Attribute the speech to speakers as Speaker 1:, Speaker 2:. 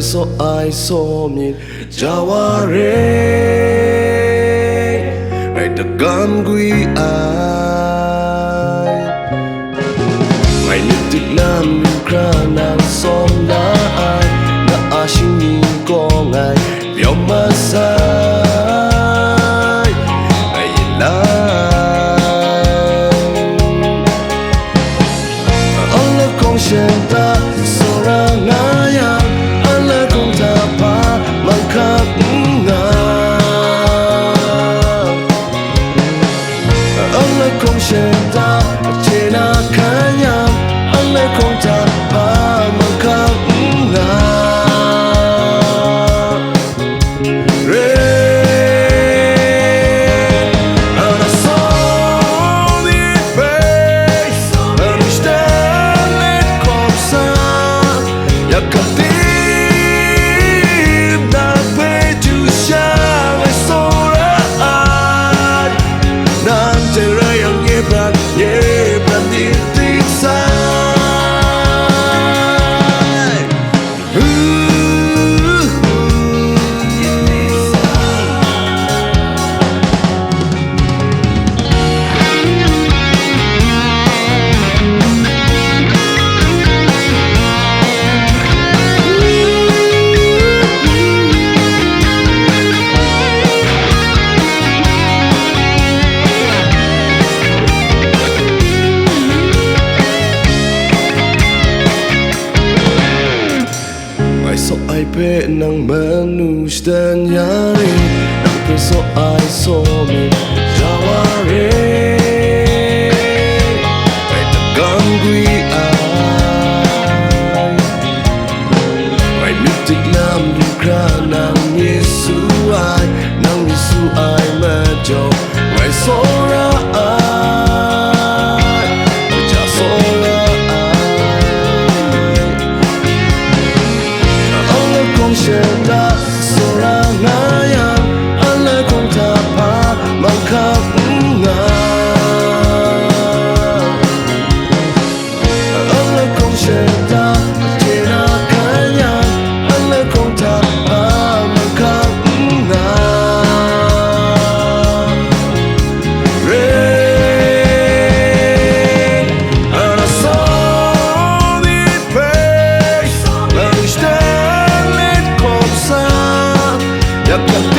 Speaker 1: so I so Myit Jaware Lawt Gam gui ai Myit Dik Nam kra nang som na ai na ashin ni ko ngai biao ma sai ai lai Allah kong shen ta so ra nga ya Allah kong ta pa mang khap nga Allah kong shen ta che na kanya Allah kong ta pa mang khap nga Myit Dik Sai so I pe nang manusia nyari Tapi so I so Myit Jaware Lawt Gam gui ai Myit Dik Nam kra nang Yesu ai nang Yesu ai ma jo ngai so ra ai ja so ra shen ta so ra nga ya Allah kong ta pa mang khap nga Allah kong shen ta che na kanya Allah kong ta pa mang khap nga re ana so di pe la Yakkan